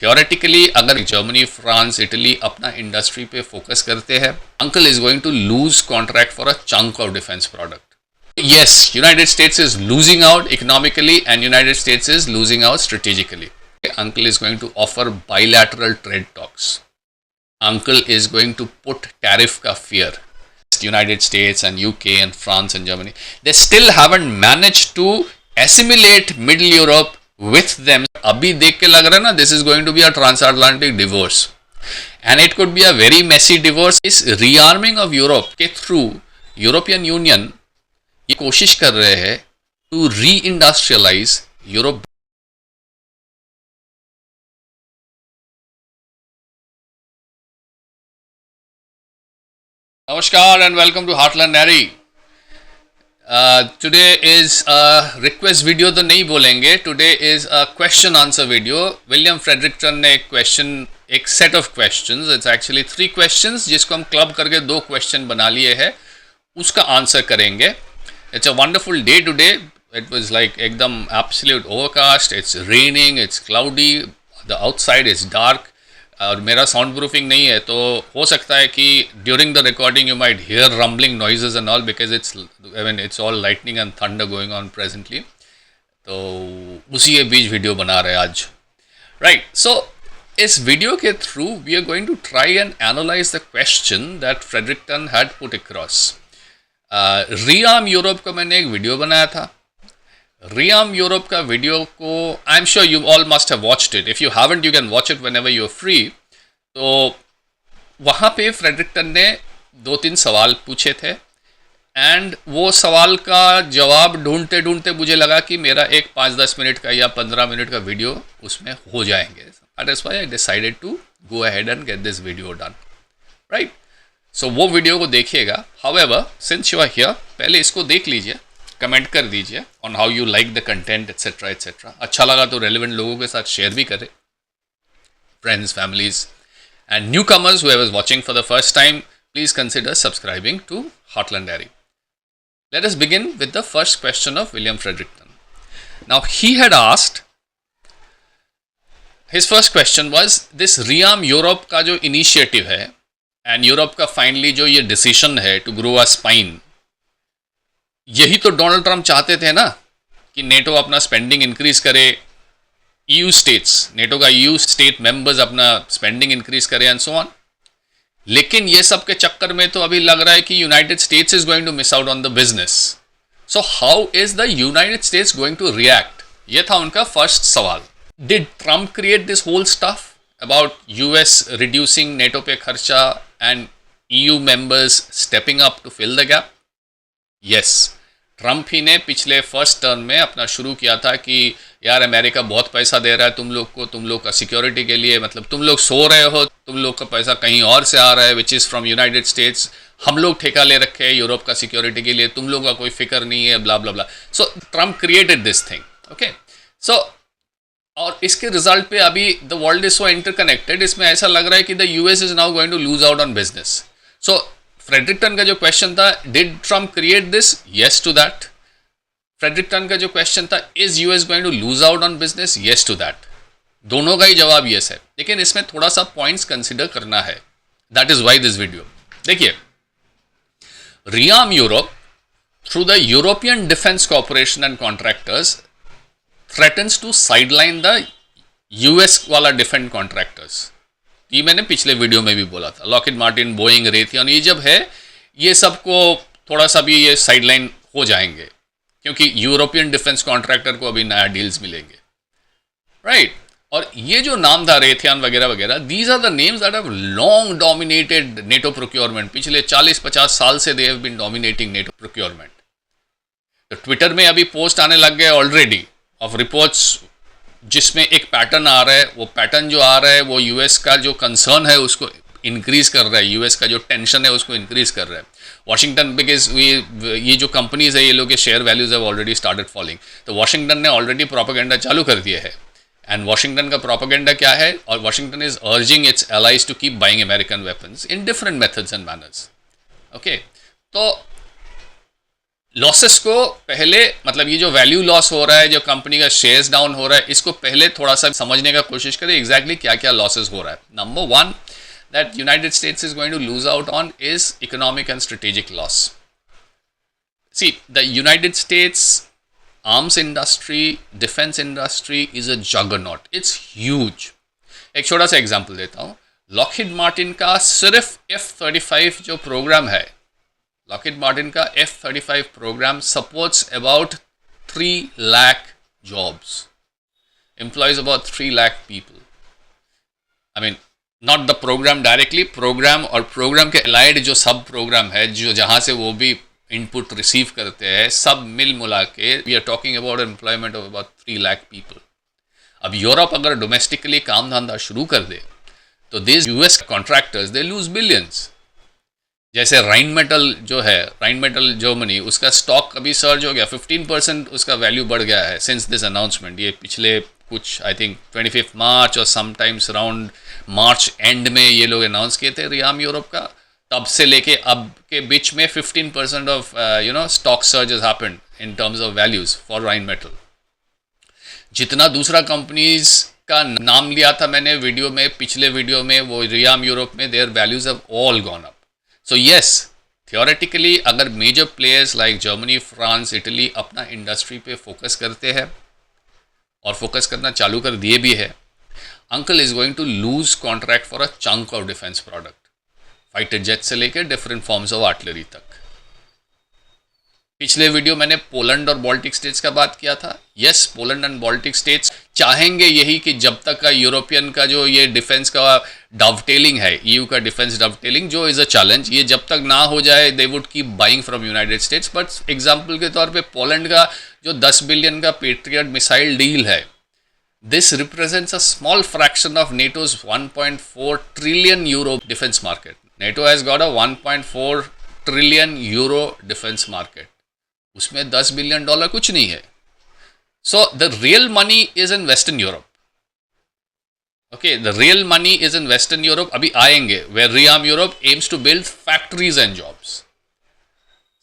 Theoretically अगर Germany, France, Italy अपना industry पे फोकस करते हैं, uncle is going to lose contract for a chunk of defence product. Yes, United States is losing out economically and United States is losing out strategically. Uncle is going to offer bilateral trade talks. Uncle is going to put tariff ka fear. United States and UK and France and Germany, they still haven't managed to assimilate Middle Europe with them. Abhi dekh ke lag raha na, this is going to be a transatlantic divorce. And it could be a very messy divorce. This rearming of Europe ke through European Union ये कोशिश कर रहे हैं to री industrialise Europe. नमस्कार and welcome to Heartland नैरी. Today is a request video तो नहीं बोलेंगे, today is a question answer video. William Fredrickson ने एक set of questions, it's actually 3 questions जिसको हम क्लब करके 2 क्वेश्चन बना लिए हैं, उसका आंसर करेंगे. It's a wonderful day today. It was like ekdam absolute overcast. It's raining. It's cloudy. The outside is dark. और मेरा साउंड प्रूफिंग नहीं है, तो हो सकता है कि during the recording you might here rumbling noises and all because it's all lightning and thunder going on presently. तो उसी के बीच वीडियो बना रहे आज, राइट. सो इस वीडियो के through we are going to try and analyse the question that Frederiksen had put across. Rearm Europe का मैंने एक वीडियो बनाया था. रीआर्म यूरोप का वीडियो को I am sure you all must have watched it. If you haven't you can watch it whenever you are free. तो वहाँ पे फ्रेडरिक्सन ने 2-3 सवाल पूछे थे एंड वो सवाल का जवाब ढूंढते ढूंढते मुझे लगा कि मेरा एक 5-10 मिनट का या 15 मिनट का वीडियो उसमें हो जाएंगे. That is why I decided to go ahead and get this video done, right. So वो वीडियो को देखिएगा. However since you are here, पहले इसको देख लीजिए, कमेंट कर दीजिए on how you like the content et cetera et cetera. अच्छा लगा तो रेलिवेंट लोगों के साथ शेयर भी करें, friends, families, and newcomers who are watching for the first time, please consider subscribing to Heartland Diary. Let us begin with the first question of William Frederiksen. Now he had asked, his first question was this rearm Europe का जो initiative है and Europe का finally जो ये decision है to grow a spine, यही तो Donald Trump चाहते थे ना कि नेटो अपना स्पेंडिंग इंक्रीज करे, ईयू स्टेट्स, नेटो का ईयू स्टेट मेंबर्स अपना स्पेंडिंग इंक्रीज करे एंड सो ऑन. लेकिन ये सब के चक्कर में तो अभी लग रहा है कि United States is going to miss out on the business. So how is the United States going to react? ये था उनका फर्स्ट सवाल. Did Trump create this whole stuff about US reducing NATO पे खर्चा and EU members stepping up to fill the gap? Yes, Trump ही ने पिछले first term में अपना शुरू किया था कि यार अमेरिका बहुत पैसा दे रहा है तुम लोग को, तुम लोग का सिक्योरिटी के लिए, मतलब तुम लोग सो रहे हो, तुम लोग का पैसा कहीं और से आ रहा है which is from United states. हम लोग ठेका ले रखे हैं यूरोप का सिक्योरिटी के लिए, तुम लोग का कोई फिक्र नहीं है, blah blah blah. So Trump created this thing, okay. So और इसके रिजल्ट पे अभी the world is so interconnected, इसमें ऐसा लग रहा है कि the US is now going to lose out on business. So Frederiksen का जो क्वेश्चन था, did Trump create this? Yes to that. Frederiksen का जो क्वेश्चन था, is US going to lose out on business? Yes to that. दोनों का ही जवाब yes है, लेकिन इसमें थोड़ा सा पॉइंट्स कंसिडर करना है. That is why this video. देखिए, rearm Europe through the European defence corporation and contractors threatens to sideline the US वाला डिफेंस कॉन्ट्रैक्टर्स. ये मैंने पिछले वीडियो में भी बोला था. लॉकहीड मार्टिन, बोइंग, रेथियन, ये जब है ये सबको थोड़ा सा भी ये साइडलाइन हो जाएंगे क्योंकि यूरोपियन डिफेंस कॉन्ट्रैक्टर को अभी नया डील्स मिलेंगे, राइट. और ये जो नाम था रेथियन वगैरह वगैरह, these are the names that have long dominated NATO procurement. पिछले 40-50 साल से they have been dominating NATO procurement. तो ट्विटर में अभी पोस्ट आने लग गए ऑलरेडी ऑफ रिपोर्ट्स जिसमें एक पैटर्न आ रहा है. वो पैटर्न जो आ रहा है वो यूएस का जो कंसर्न है उसको इंक्रीज कर रहा है, यूएस का जो टेंशन है उसको इंक्रीज कर रहा है. वॉशिंगटन, बिकॉज ये जो कंपनीज है ये लोग के share values have already started falling. तो वॉशिंगटन ने ऑलरेडी प्रोपेगेंडा चालू कर दिया है. एंड वॉशिंगटन का प्रोपेगेंडा क्या है? और Washington is urging its allies to keep buying American weapons in different methods and manners, okay. तो लॉसेस को पहले, मतलब ये जो वैल्यू लॉस हो रहा है, जो कंपनी का शेयर्स डाउन हो रहा है, इसको पहले थोड़ा सा समझने का कोशिश करें एग्जैक्टली क्या क्या लॉसेस हो रहा है. Number one that United States is going to lose out on is economic and strategic loss. See, the United States arms industry, defense industry is a juggernaut. It's huge. एक छोटा सा example देता हूँ. Lockheed Martin का सिर्फ F-35 जो programme है, Lockheed Martin का F-35 program supports about 3 lakh jobs, employs about 3 lakh people. I mean, not the program directly, program और प्रोग्राम के अलाइड जो सब प्रोग्राम है, जो जहाँ से वो भी इनपुट रिसीव करते हैं, सब मिल मुला के we are talking about employment of about 3 lakh people. अब यूरोप अगर डोमेस्टिकली काम धंधा शुरू कर दे तो this US contractors they lose billions. जैसे राइन मेटल जो है, राइन मेटल जर्मनी, उसका स्टॉक अभी सर्ज हो गया, 15% उसका वैल्यू बढ़ गया है सिंस दिस अनाउंसमेंट. ये पिछले कुछ आई थिंक 25 मार्च और समटाइम्स अराउंड मार्च एंड में ये लोग अनाउंस किए थे रियाम यूरोप का. तब से लेके अब के बीच में 15% of stock surge has happened in terms of values for Rheinmetall. जितना दूसरा कंपनीज का नाम लिया था मैंने वीडियो में, पिछले वीडियो में, वो रियाम यूरोप में there values have all gone up. So yes, theoretically अगर major players like Germany, France, Italy अपना इंडस्ट्री पे फोकस करते हैं और फोकस करना चालू कर दिए भी है, uncle is going to lose contract for a chunk of defence product, fighter jet से लेकर डिफरेंट फॉर्म्स ऑफ आर्टिलरी तक. पिछले वीडियो मैंने पोलैंड और बाल्टिक स्टेट्स का बात किया था. Yes, Poland and Baltic states चाहेंगे यही कि जब तक का यूरोपियन का जो ये डिफेंस का डवटेलिंग है, ईयू का डिफेंस डवटेलिंग जो इज अ चैलेंज, ये जब तक ना हो जाए they would keep buying from United states. But example के तौर पे पोलैंड का जो 10 बिलियन का पेट्रियट मिसाइल डील है, this represents a small fraction of NATO's 1.4 trillion euro defence market. NATO has got a 1.4 trillion euro defence market. उसमें $10 billion कुछ नहीं है. So the real money is in western Europe. Okay, the real money is in western Europe. अभी आएंगे where rearm Europe aims to build factories and jobs.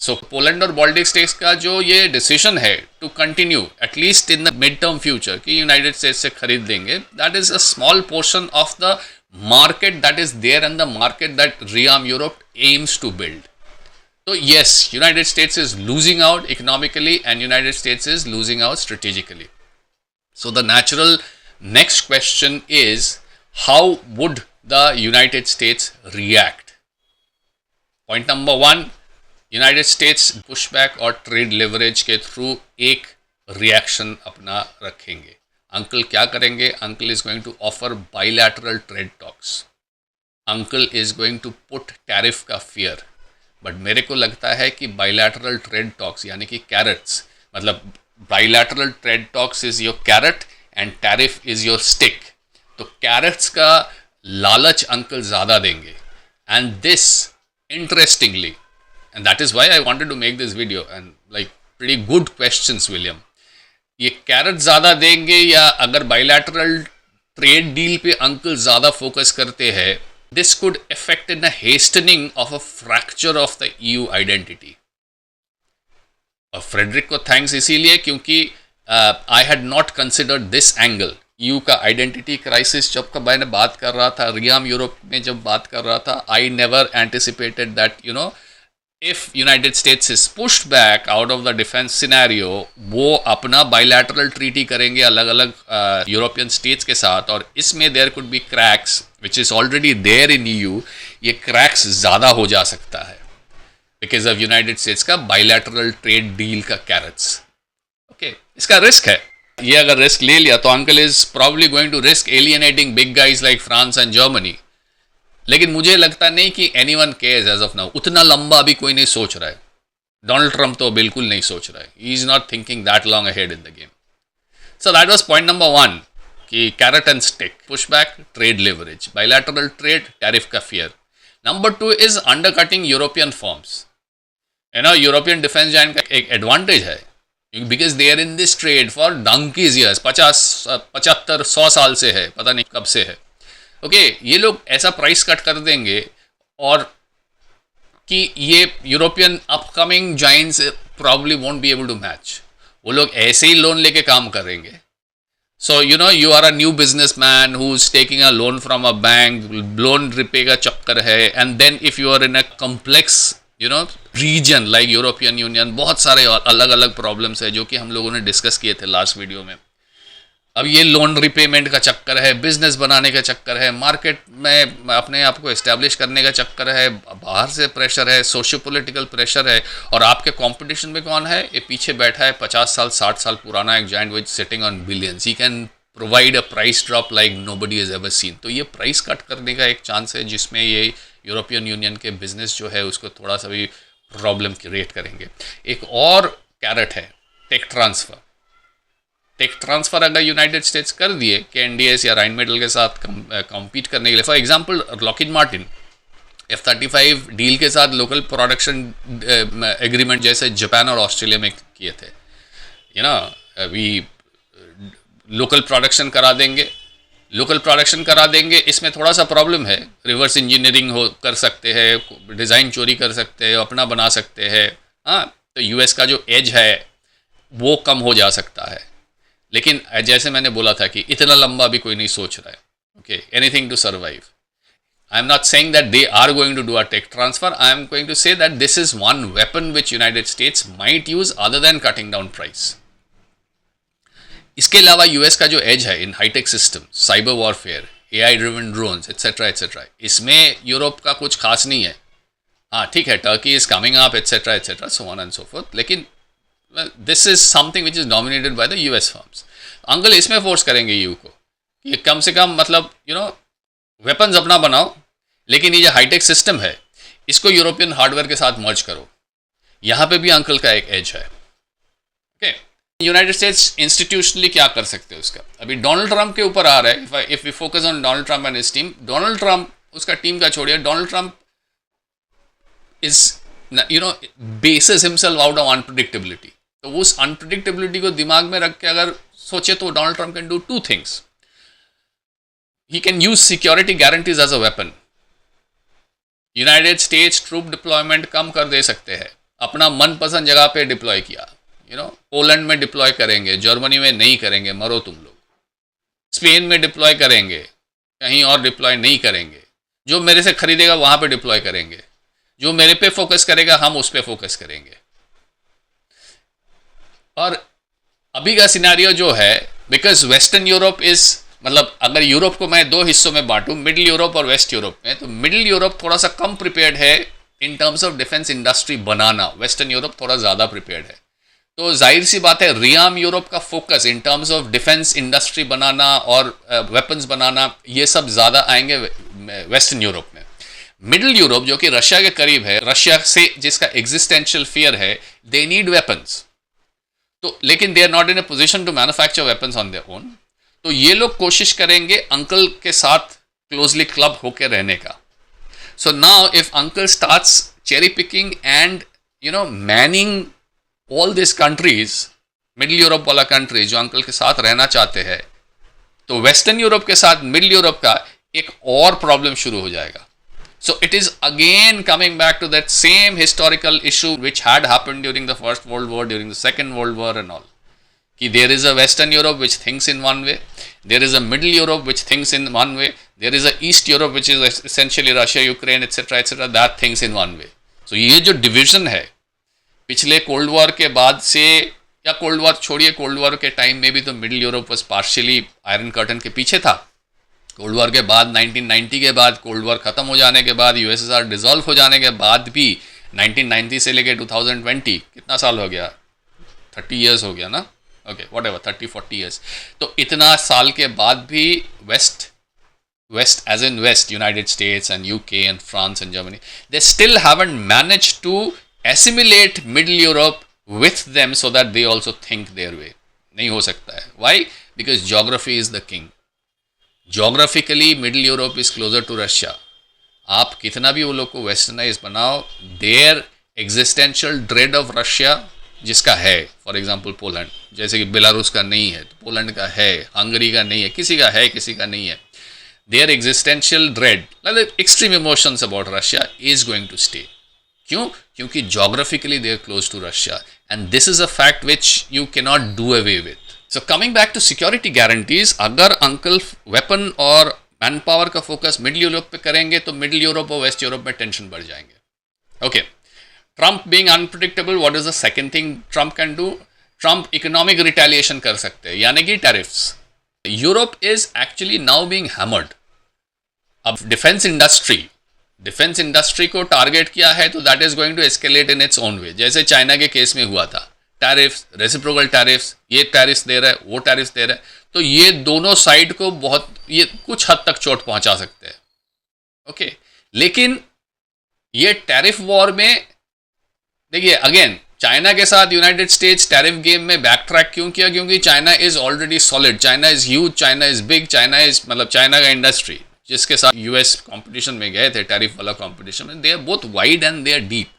So Poland और Baltic states का जो ये डिसीजन है to continue at least in the mid term future कि United States से खरीद लेंगे, that is a small portion of the market that is there and the market that rearm Europe aims to build. So yes, United States is losing out economically and United States is losing out strategically. So the natural next question is, how would the United States react? Point number one, United States pushback और trade leverage के through एक reaction अपना रखेंगे. Uncle क्या करेंगे? Uncle is going to offer bilateral trade talks. Uncle is going to put tariff का fear. But मेरे को लगता है कि बाइलैटरल ट्रेड टॉक्स यानी कि कैरेट्स, मतलब bilateral trade talks is your carrot and tariff is your stick. तो कैरेट्स का लालच अंकल ज़्यादा देंगे. And this interestingly, and that is why I wanted to make this video and like pretty good questions William. ये carrot ज़्यादा देंगे या अगर बाइलैटरल ट्रेड डील पे अंकल ज़्यादा फोकस करते हैं, this could affect in a hastening of a fracture of the EU identity. और फ्रेडरिक को थैंक्स इसीलिए क्योंकि I had not considered this angle. EU का आइडेंटिटी क्राइसिस जब का मैंने बात कर रहा था, रियाम यूरोप में जब बात कर रहा था, I never anticipated that if United States is pushed back out of the defense scenario, वो अपना bilateral treaty करेंगे अलग अलग यूरोपियन स्टेट्स के साथ, और इसमें there could be cracks which is already there in EU. ये cracks ज़्यादा हो जा सकता है because of United States का bilateral trade deal का carrots. Okay, इसका रिस्क है. ये अगर रिस्क ले लिया तो uncle is probably going to risk alienating big guys like France and Germany. लेकिन मुझे लगता नहीं कि anyone cares as of now. उतना लंबा अभी कोई नहीं सोच रहा है. डोनाल्ड ट्रंप तो बिल्कुल नहीं सोच रहा है. He is not thinking that long ahead in the game. So that was point number one कि carrot and stick, push back, trade leverage, bilateral trade, tariff का fear. Number two is undercutting European firms. European defence giant का एक advantage है because they are in this trade for donkey's years, 50-75-100 साल से है, पता नहीं कब से है. ओके, ये लोग ऐसा प्राइस कट कर देंगे और कि ये European upcoming Giants probably won't be able to match. वो लोग ऐसे ही लोन लेके काम करेंगे. So you are a new businessman who's taking a loan from a bank, loan repay का चक्कर है, and then if you are in a complex region like European union, बहुत सारे अलग अलग प्रॉब्लम्स है जो कि हम लोगों ने डिस्कस किए थे लास्ट वीडियो में. अब ये लोन रिपेमेंट का चक्कर है, बिजनेस बनाने का चक्कर है, मार्केट में अपने आप को एस्टेब्लिश करने का चक्कर है, बाहर से प्रेशर है, सोशियो पॉलिटिकल प्रेशर है, और आपके कंपटीशन में कौन है? ये पीछे बैठा है 50 साल 60 साल पुराना एक giant which sitting on billions. He can provide a price drop like nobody is ever seen. तो ये प्राइस कट करने का एक चांस है जिसमें ये यूरोपियन यूनियन के बिजनेस जो है उसको थोड़ा सा भी प्रॉब्लम क्रिएट करेंगे. एक और कैरेट है टेक ट्रांसफ़र. टेक ट्रांसफ़र अगर यूनाइटेड स्टेट्स कर दिए कि एनडीएस या राइनमेटल के साथ कम्पीट करने के लिए, for example Lockheed Martin F-35 deal के साथ लोकल प्रोडक्शन एग्रीमेंट जैसे जापान और ऑस्ट्रेलिया में किए थे. वी लोकल प्रोडक्शन करा देंगे. इसमें थोड़ा सा प्रॉब्लम है. रिवर्स इंजीनियरिंग कर सकते हैं, डिज़ाइन चोरी कर सकते हैं, अपना बना सकते हैं. हाँ, तो यूएस का जो एज है वो कम हो जा सकता है. लेकिन जैसे मैंने बोला था कि इतना लंबा भी कोई नहीं सोच रहा है. Okay, anything to survive. I am not saying that they are going to do a tech transfer. I am going to say that this is one weapon which United States might use other than cutting down price. इसके अलावा US का जो edge है in hitech system, cyber warfare, AI driven drones et cetera et cetera, इसमें Europe का कुछ खास नहीं है. हाँ ठीक है, Turkey is coming up et cetera et cetera, so on and so forth, लेकिन this is something which is dominated by the US firms. Uncle इसमें फोर्स करेंगे यू को कि कम से कम मतलब वेपन्स अपना बनाओ, लेकिन ये जो हाईटेक सिस्टम है इसको यूरोपियन हार्डवेयर के साथ मर्ज करो. यहाँ पे भी अंकल का एक एज है. ओके, यूनाइटेड स्टेट्स इंस्टीट्यूशनली क्या कर सकते हैं उसका, अभी डोनाल्ड ट्रंप के ऊपर आ रहा है. If we focus on Donald Trump and his team, Donald Trump उसका टीम का छोड़िए, Donald Trump is bases himself out of unpredictability. तो उस अनप्रेडिक्टेबिलिटी को दिमाग में रख के अगर सोचे तो Donald Trump can do two things. He can use security guarantees as a weapon. United States troop deployment कम कर दे सकते हैं, अपना मनपसंद जगह पे डिप्लॉय किया. पोलैंड में डिप्लॉय करेंगे, जर्मनी में नहीं करेंगे, मरो तुम लोग. स्पेन में डिप्लॉय करेंगे, कहीं और डिप्लॉय नहीं करेंगे. जो मेरे से खरीदेगा वहां पे डिप्लॉय करेंगे, जो मेरे पे फोकस करेगा हम उस पे फोकस करेंगे. और अभी का सिनारियो जो है, बिकॉज वेस्टर्न यूरोप इज, मतलब अगर यूरोप को मैं दो हिस्सों में बांटूं, मिडिल यूरोप और वेस्ट यूरोप में, तो मिडिल यूरोप थोड़ा सा कम प्रिपेयर्ड है in terms of defence industry बनाना. वेस्टर्न यूरोप थोड़ा ज़्यादा प्रिपेयर्ड है. तो जाहिर सी बात है रियाम यूरोप का focus in terms of defence industry बनाना और वेपन्स बनाना, ये सब ज़्यादा आएंगे वेस्टर्न यूरोप में. मिडिल यूरोप जो कि रशिया के करीब है, रशिया से जिसका एग्जिस्टेंशियल फियर है, दे नीड वेपन्स. तो लेकिन they are not in a position to manufacture weapons on their own. तो ये लोग कोशिश करेंगे अंकल के साथ क्लोजली क्लब होकर रहने का. So now if uncle starts cherry picking and Manning all this countries, middle Europe वाला कंट्रीज जो अंकल के साथ रहना चाहते हैं, तो वेस्टर्न यूरोप के साथ मिडिल यूरोप का एक और प्रॉब्लम शुरू हो जाएगा. So it is again coming back to that same historical issue which had happened during the First World War, during the Second World War and all. Ki there is a Western Europe which thinks in one way, there is a Middle Europe which thinks in one way, there is a East Europe which is essentially Russia, Ukraine, etc., that thinks in one way. So ये जो division है पिछले cold war के बाद से, या cold war छोड़िए, cold war के टाइम में भी तो middle Europe was partially iron curtain के पीछे था. कोल्ड वॉर के बाद 1990 के बाद, कोल्ड वॉर ख़त्म हो जाने के बाद, यूएसएसआर डिसॉल्व हो जाने के बाद भी 1990 से लेके 2020 कितना साल हो गया, 30 ईयर्स हो गया ना. Okay, whatever, 30-40 years. तो इतना साल के बाद भी West as in West, United States and UK and France and Germany, they still haven't managed to assimilate middle Europe with them so that they also think their way. नहीं हो सकता है. Why? Because geography is the king. Geographically middle Europe is closer to Russia. आप कितना भी वो लोग को वेस्टर्नाइज बनाओ, their existential dread of Russia जिसका है, फॉर एग्जाम्पल पोलैंड, जैसे कि बेलारूस का नहीं है तो पोलैंड का है, हंगरी का नहीं है, किसी का है किसी का नहीं है. Their existential dread, like extreme emotions about Russia is going to stay. क्यों? क्योंकि geographically they are close to Russia and this is a fact which you cannot do away with. So coming back to security guarantees, अगर uncle weapon और manpower का focus middle Europe पे करेंगे तो middle Europe और waste Europe में tension बढ़ जाएंगे. Okay, Trump being unpredictable, what is the second thing Trump can do? Trump economic retaliation कर सकते हैं, यानी कि tariffs. Europe is actually now being hammered. अब डिफेंस इंडस्ट्री को टारगेट किया है तो that is going to escalate in its own way, जैसे चाइना के केस में हुआ था. टैरिफ्स, रेसिप्रोकल टैरिफ्स, ये टैरिफ्स दे रहा है, वो टैरिफ्स दे रहा है, तो ये दोनों साइड को बहुत, ये कुछ हद तक चोट पहुंचा सकते हैं. ओके, लेकिन ये टैरिफ वॉर में देखिए, अगेन चाइना के साथ यूनाइटेड स्टेट्स टैरिफ गेम में बैक ट्रैक क्यों किया? क्योंकि China is already solid, China is huge, China is big, China is मतलब चाइना का इंडस्ट्री जिसके साथ यूएस कंपटीशन में गए थे, टैरिफ वाला कंपटीशन में, they are both wide and they are deep.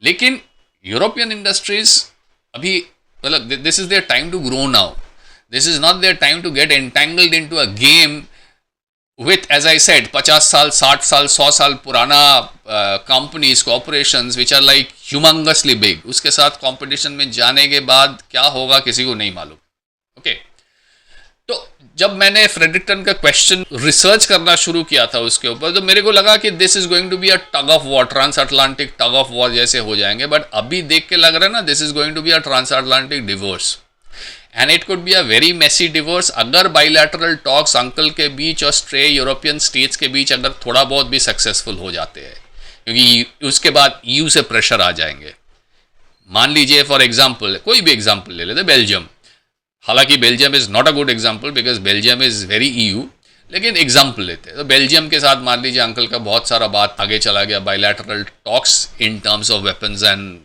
लेकिन यूरोपियन इंडस्ट्रीज अभी मतलब this is their time to grow now. This is not their time to get entangled into a game with, as I said, 50 साल, 60 साल, 100 साल पुराना companies, corporations which are like humongously big, उसके साथ competition में जाने के बाद क्या होगा किसी को नहीं मालूम. ओके, तो जब मैंने फ्रेडरिक्टन का क्वेश्चन रिसर्च करना शुरू किया था उसके ऊपर, तो मेरे को लगा कि this is going to be a tug of war, transatlantic tug of war जैसे हो जाएंगे. बट अभी देख के लग रहा है ना, this is going to be a transatlantic divorce, and it could be a very messy divorce. अगर बाइलैटरल टॉक्स अंकल के बीच और स्ट्रे यूरोपियन स्टेट्स के बीच अगर थोड़ा बहुत भी सक्सेसफुल हो जाते हैं, क्योंकि उसके बाद ईयू से प्रेशर आ जाएंगे. मान लीजिए फॉर एग्जांपल, कोई भी एग्जांपल ले लेते, बेल्जियम. हालांकि Belgium is not a good example because Belgium is very EU, लेकिन एग्जाम्पल लेते हैं तो बेल्जियम के साथ मान लीजिए अंकल का बहुत सारा बात आगे चला गया, bilateral talks in terms of weapons and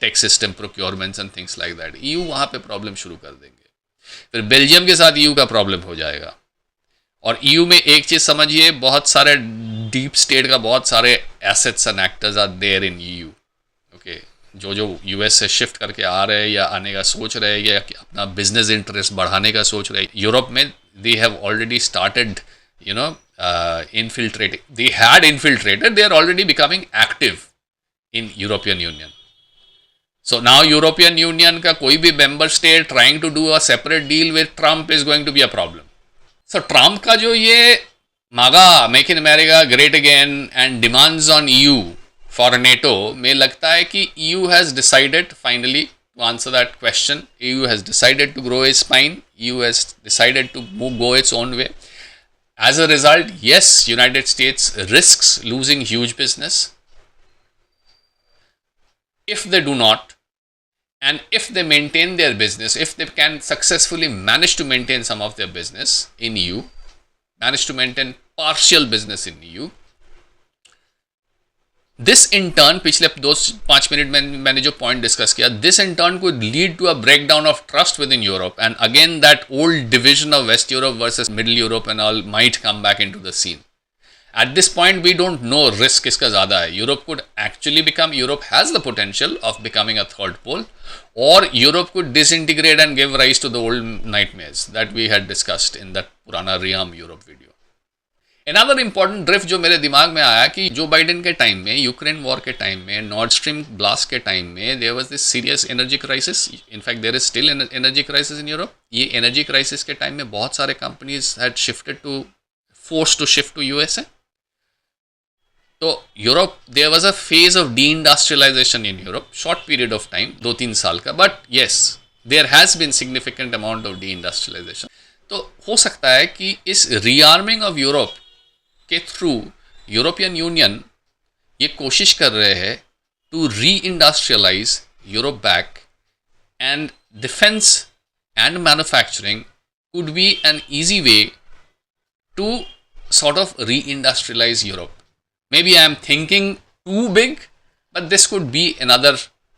tech system procurements and things like that. EU वहाँ पे प्रॉब्लम शुरू कर देंगे, फिर बेल्जियम के साथ ईयू का प्रॉब्लम हो जाएगा. और ईयू में एक चीज़ समझिए, बहुत सारे डीप स्टेट का बहुत सारे assets and actors are there in EU. Okay, जो यूएस से शिफ्ट करके आ रहे हैं या आने का सोच रहे हैं या अपना बिजनेस इंटरेस्ट बढ़ाने का सोच रहे हैं यूरोप में, they have already started, infiltrating. They had infiltrated. They are already becoming active in European Union. So now European Union का कोई भी member state trying to do a separate deal with Trump is going to be a problem. So Trump का जो ये MAGA, Make in America Great Again and demands on EU for NATO, में लगता है कि EU has decided finally to answer that question. EU has decided to grow its spine. EU has decided to go its own way. As a result, yes, United States risks losing huge business. If they do not, and if they maintain their business, if they can successfully manage to maintain some of their business in EU, manage to maintain partial business in EU, this in turn, पिछले 2-5 minute में मैंने जो point discuss किया, this in turn could lead to a breakdown of trust within Europe, and again that old division of West Europe versus middle Europe and all might come back into the scene. At this point we don't know risk किसका ज्यादा है. Europe could actually become, Europe has the potential of becoming a third pole, और Europe could disintegrate and give rise to the old nightmares that we had discussed in that पुराना rearm Europe video. Another important drift जो मेरे दिमाग में आया कि Joe Biden के time में, यूक्रेन वॉर के टाइम में, नॉर्ड स्ट्रीम ब्लास्ट के टाइम में, there was this serious energy crisis. In fact there is still energy crisis in Europe. ये एनर्जी क्राइसिस के टाइम में बहुत सारे companies had shifted to, force to shift to USA. तो Europe, there was a phase of deindustrialisation in Europe, short period of time, 2-3 साल का, but yes there has been significant amount of deindustrialisation. तो हो सकता है कि इस rearming of Europe के थ्रू यूरोपियन यूनियन ये कोशिश कर रहे हैं टू री industrialise Europe back, and defence and manufacturing could be an easy way to sort of री industrialise Europe. Maybe I am thinking too big, but this could be another,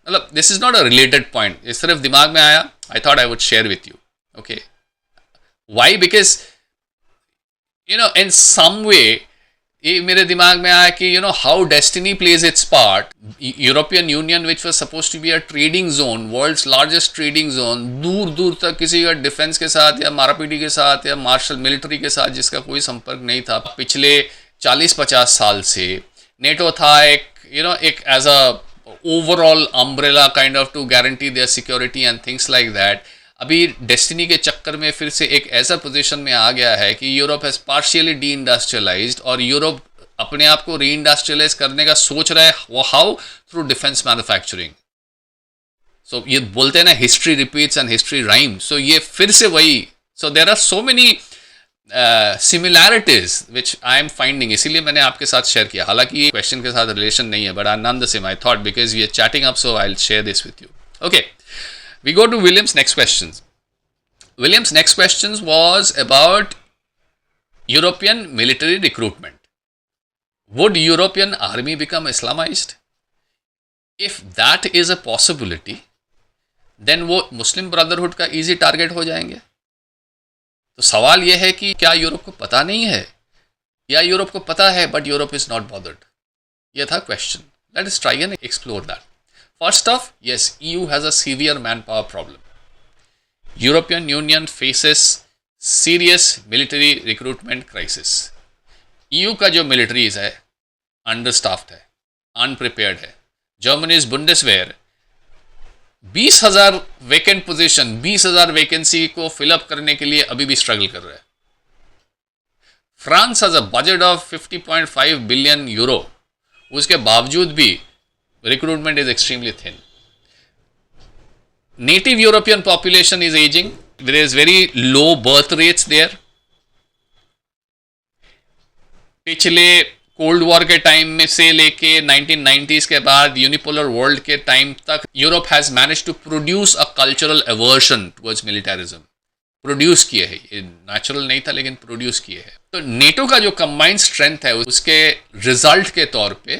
मतलब this is not a related point, ये सिर्फ दिमाग में आया. I thought I would share with you. Okay, why? Because in some way, ये मेरे दिमाग में आया कि how destiny plays its part. European union which was supposed to be a trading zone, world's largest trading zone, दूर दूर तक किसी का डिफेंस के साथ या मारापीटी के साथ या मार्शल मिलिट्री के साथ जिसका कोई संपर्क नहीं था पिछले 40-50 साल से. नेटो था एक एक as a overall umbrella kind of to guarantee their security and things like that. अभी डेस्टिनी के चक्कर में फिर से एक ऐसा पोजीशन में आ गया है कि Europe has partially D industrialised, और यूरोप अपने आप को री इंडस्ट्रियलाइज करने का सोच रहा है. वो how? Through defence manufacturing. So ये बोलते हैं ना, history repeats and history rhyme. So ये फिर से वही. So there are so many similarities which I am finding, इसीलिए मैंने आपके साथ शेयर किया. हालांकि ये क्वेश्चन के साथ रिलेशन नहीं है, but I known the same. I thought because we are chatting up, so I will share this with you. Okay, we go to William's next questions. William's next questions was about European military recruitment. Would European army become Islamized? If that is a possibility, then वो मुस्लिम brotherhood का easy target हो जाएंगे. तो सवाल यह है कि क्या यूरोप को पता नहीं है, या यूरोप को पता है but Europe is not bothered. यह था question. Let us try and explore that. First off, yes, EU has a severe manpower problem. European Union faces serious military recruitment crisis. EU का जो militaries है understaffed है, unprepared है. Germany's Bundeswehr 20,000 vacant position, 20,000 vacancy को fill up करने के लिए अभी भी स्ट्रगल कर रहा है. France has a budget of 50.5 billion euro. उसके बावजूद भी recruitment is extremely thin. Native European population is aging. There is very low birth rates there. पिछले कोल्ड वॉर के टाइम में से लेके 1990s के बाद यूनिपोलर वर्ल्ड के टाइम तक Europe has manage to produce a cultural aversion towards militarism. Produce किए हैं, ये नेचुरल नहीं था लेकिन प्रोड्यूस किए हैं. तो नेटो का जो कंबाइंड स्ट्रेंथ है उसके रिजल्ट के तौर पे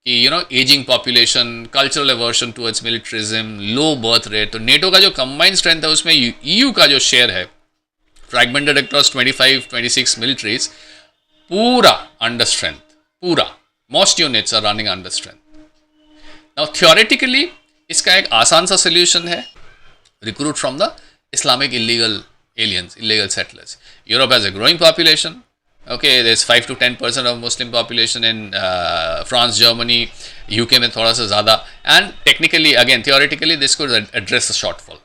कि ageing population, cultural aversion towards militarism, low birth rate, तो नेटो का जो कंबाइंड स्ट्रेंथ है उसमें ईयू का जो शेयर है फ्रैगमेंटेड अक्रॉस 25-26 मिलिट्रीज, पूरा अंडर स्ट्रेंथ. पूरा most units are running under strength. Now theoretically इसका एक आसान सा सोल्यूशन है, recruit from the Islamic illegal aliens, illegal settlers. Europe has a growing population. Okay, there's 5 to 10% of Muslim population in France, Germany, UK में थोड़ा सा ज़्यादा. And technically, again, theoretically, this could address the shortfall.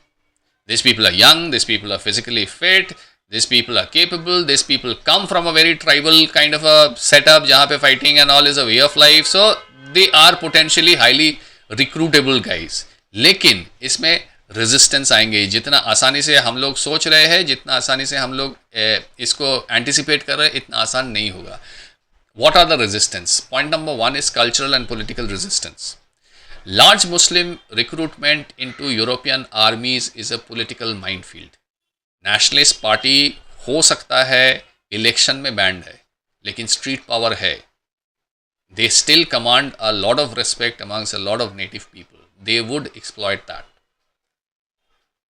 These people are young, these people are physically fit, these people are capable, these people come from a very tribal kind of a setup जहाँ पे fighting and all is a way of life. So they are potentially highly recruitable guys. लेकिन इसमें resistance आएंगे. जितना आसानी से हम लोग सोच रहे हैं, जितना आसानी से हम लोग इसको एंटिसिपेट कर रहे हैं, इतना आसान नहीं होगा. What are the resistance? Point number 1 is cultural and political resistance. Large Muslim recruitment into European armies is a political minefield. Nationalist party हो सकता है इलेक्शन में बैंड है, लेकिन स्ट्रीट पावर है. They still command a lot of respect amongst a lot of native people. They would exploit that.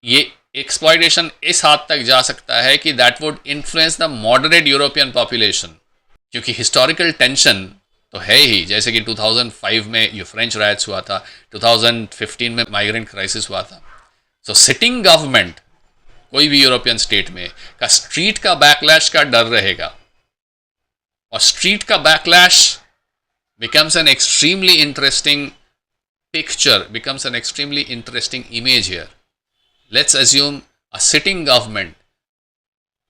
ये exploitation इस हद तक जा सकता है कि that would influence the moderate European population, क्योंकि हिस्टोरिकल टेंशन तो है ही. जैसे कि 2005 में ये फ्रेंच राइट्स हुआ था, 2015 में माइग्रेंट क्राइसिस हुआ था. सो सिटिंग गवर्नमेंट कोई भी यूरोपियन स्टेट में का स्ट्रीट का बैकलैश का डर रहेगा, और स्ट्रीट का backlash becomes an extremely interesting picture, becomes an extremely interesting image here. Let's assume a sitting government,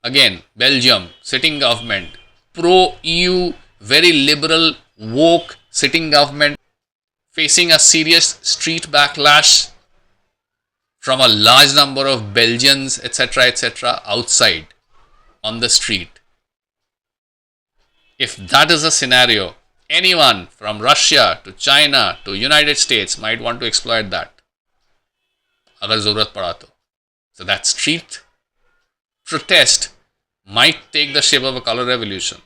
again Belgium, sitting government, pro-EU, very liberal, woke sitting government, facing a serious street backlash from a large number of Belgians, etc., outside on the street. If that is a scenario, anyone from Russia to China to United States might want to exploit that अगर ज़रूरत पड़ा तो. So that street protest might take the shape of a color revolution.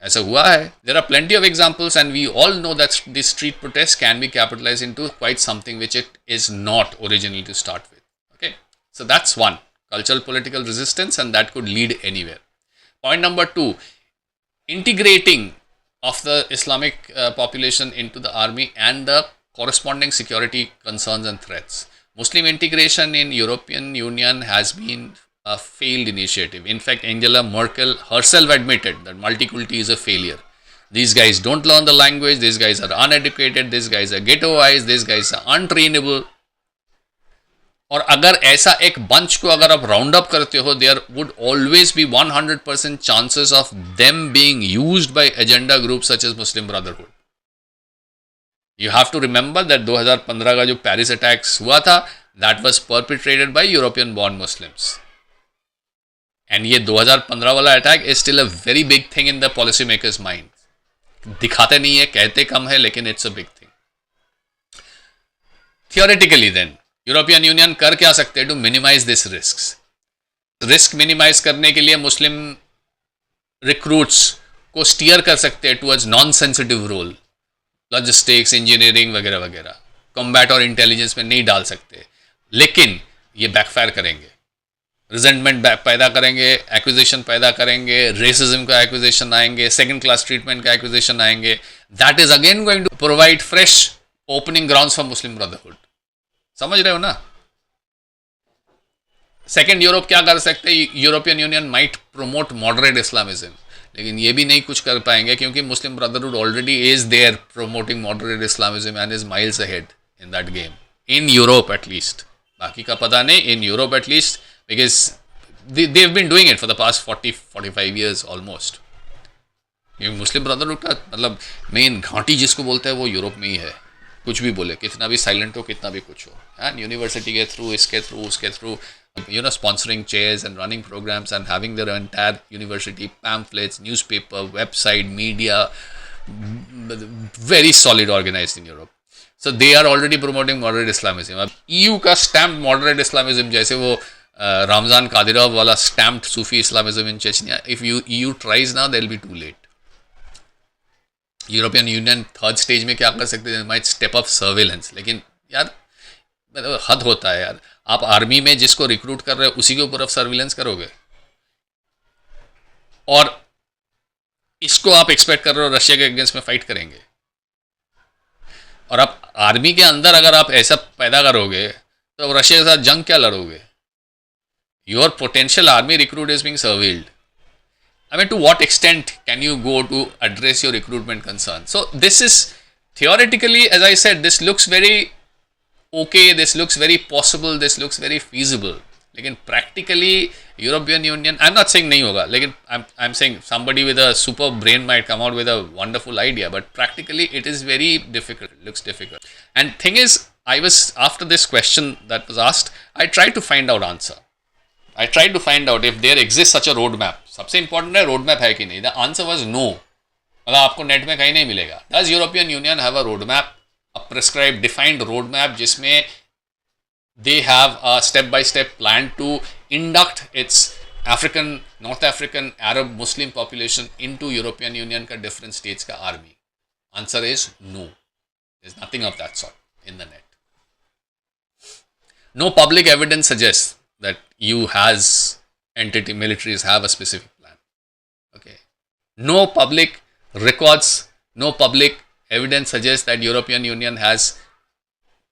ऐसा हुआ है. There are plenty of examples and we all know that this street protest can be capitalized into quite something which it is not originally to start with. Okay, so that's one, cultural political resistance, and that could lead anywhere. Point number 2, integrating of the Islamic population into the army and the corresponding security concerns and threats. Muslim integration in European Union has been a failed initiative. In fact, Angela Merkel herself admitted that multiculti is a failure. these guys don't learn the language, these guys are uneducated, these guys are ghettoized, these guys are untrainable. और अगर ऐसा एक bunch को अगर आप round up करते हो, there would always be 100% chances of them being used by agenda group such as Muslim brotherhood. You have to remember that 2015 का जो पेरिस अटैक्स हुआ था, that was perpetrated by European born Muslims. And ये 2015 वाला attack is still a very big thing in the policy makers mind. दिखाते नहीं है, कहते कम है, लेकिन it's a big thing. Theoretically then European union कर क्या सकते हैं to minimize this risk minimize करने के लिए मुस्लिम रिक्रूट्स को स्टीयर कर सकते हैं towards non sensitive role, logistics, engineering वगैरह वगैरह. कॉम्बैट और इंटेलिजेंस में नहीं डाल सकते, लेकिन ये बैकफायर करेंगे, रिजेंटमेंट पैदा करेंगे, एक्विजिशन पैदा करेंगे, रेसिज्म का एक्विजिशन आएंगे, सेकंड क्लास ट्रीटमेंट का एक्विजिशन आएंगे. That is again going to provide fresh opening grounds for Muslim Brotherhood. समझ रहे हो ना? सेकेंड, यूरोप क्या कर सकते हैं? European Union might promote moderate Islamism, लेकिन ये भी नहीं कुछ कर पाएंगे क्योंकि Muslim brotherhood already is there promoting moderate Islamism and is miles ahead in that game, in Europe at least. बाकी का पता नहीं, in Europe at least, because they have been doing it for the past 40-45 years almost. Muslim brotherhood का मतलब main घाटी जिसको बोलते हैं वो यूरोप में ही है. कुछ भी बोले, कितना भी साइलेंट हो, कितना भी कुछ हो, एंड यूनिवर्सिटी के थ्रू, इसके थ्रू, उसके through, you know, sponsoring chairs and running programs and having their entire university pamphlets, newspaper, website, media, very solid organized in Europe. So they are already promoting moderate Islamism. अब EU का stamped moderate Islamism, जैसे वो Ramjan Kadyrov वाला stamped Sufi Islamism in Chechnya, if EU tries now, they'll be too late. European union third stage में क्या कर सकते हैं? Might step up surveillance. लेकिन यार हद होता है यार. आप आर्मी में जिसको रिक्रूट कर रहे हो उसी के ऊपर आप सर्विलेंस करोगे, और इसको आप एक्सपेक्ट कर रहे हो रशिया के अगेंस्ट में फाइट करेंगे. और आप आर्मी के अंदर अगर आप ऐसा पैदा करोगे तो रशिया के साथ जंग क्या लड़ोगे? Your potential army recruit is being surveilled. I mean, to what extent can you go to address your recruitment concerns? So this is theoretically, as I said, this looks very okay, this looks very possible, this looks very feasible. लेकिन practically European Union, I'm not saying नहीं होगा, लेकिन I'm saying somebody with a super brain might come out with a wonderful idea, but practically it is very difficult, it looks difficult. And thing is, after this question that was asked, I tried to find out answer. I tried to find out if there exists such a roadmap. सबसे important है road map है कि नहीं. The answer was no. मतलब आपको net में कहीं नहीं मिलेगा. Does European Union have a road map, a prescribe defined road map, जिसमें they have a step by step plan to induct its African, North African, Arab, Muslim population into European Union का different states का army? Answer is no. There is nothing of that sort in the net. No public evidence suggest that you has entity militaries have a specific plan. Okay, no public records, no public evidence suggests that European Union has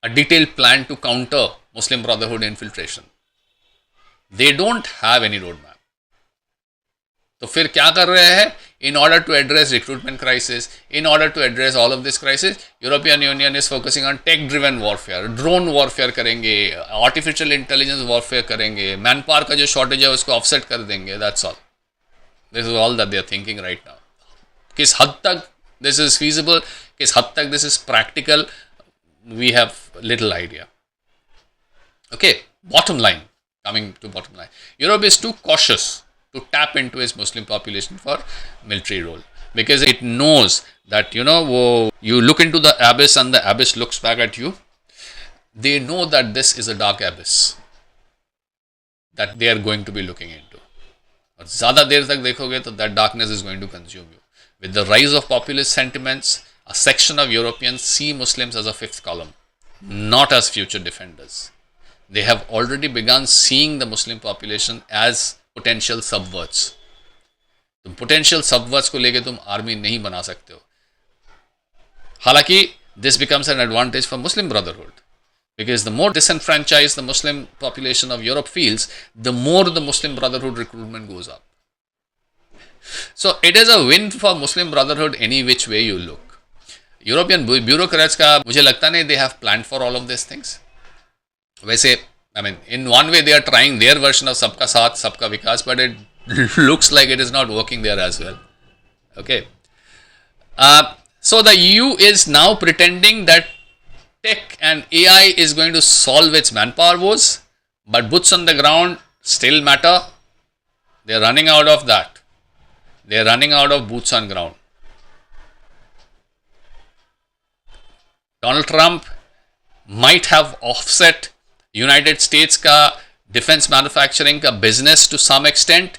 a detailed plan to counter Muslim Brotherhood infiltration. They don't have any roadmap. तो फिर क्या कर रहे हैं? In order to address recruitment crisis, in order to address all of this crisis, European Union is focusing on tech-driven warfare, drone warfare करेंगे, artificial intelligence warfare करेंगे, manpower का जो shortage है उसको offset कर देंगे. That's all. This is all that they are thinking right now. किस हद तक this is feasible, किस हद तक this is practical, we have little idea. Okay, bottom line. Coming to bottom line, Europe is too cautious to tap into its Muslim population for military role, because it knows that, you know, you look into the abyss and the abyss looks back at you. They know that this is a dark abyss that they are going to be looking into. और ज़्यादा देर तक देखोगे तो that darkness is going to consume you. With the rise of populist sentiments, a section of Europeans see Muslims as a fifth column, not as future defenders. They have already begun seeing the Muslim population as potential subverts. तुम potential सबवर्ट्स को लेके तुम army नहीं बना सकते हो. हालांकि this becomes an advantage for Muslim brotherhood, because the more डिसएनफ्रेंचाइज the Muslim population of Europe feels, the more the Muslim brotherhood recruitment goes up. So it is a win for Muslim Brotherhood any which way you look. European bureaucrats का मुझे लगता नहीं they have plan for all of this things. वैसे I mean in one way they are trying their version of सबका साथ सबका विकास, but it looks like it is not working there as well. Okay, so the EU is now pretending that tech and AI is going to solve its manpower woes, but boots on the ground still matter. They are running out of that. They are running out of boots on ground. Donald Trump might have offset United States का defence manufacturing का business to some extent,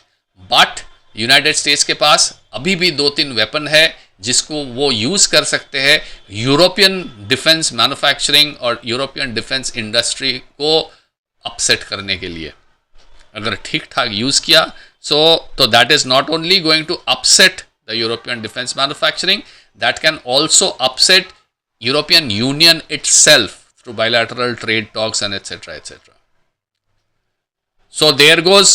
but United States के पास अभी भी 2-3 weapon है जिसको वो use कर सकते हैं यूरोपियन डिफेंस मैन्युफैक्चरिंग और यूरोपियन डिफेंस इंडस्ट्री को अपसेट करने के लिए. अगर ठीक ठाक यूज किया तो that is not only going to upset the European defence manufacturing, that can also upset European Union itself through bilateral trade talks and etc. etc. So there goes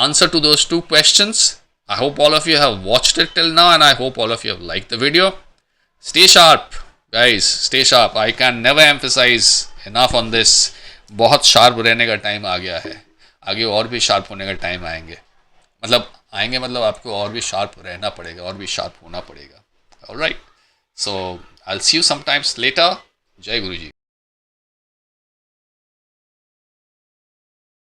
answer to those two questions. I hope all of you have watched it till now, and I hope all of you have liked the video. Stay sharp, guys. Stay sharp. I can never emphasize enough on this. बहुत sharp रहने का time आ गया है. आगे और भी sharp होने का टाइम आएंगे. मतलब आपको और भी शार्प रहना पड़ेगा, और भी शार्प होना पड़ेगा. All right. So I'll see you sometimes later. Jai Guruji.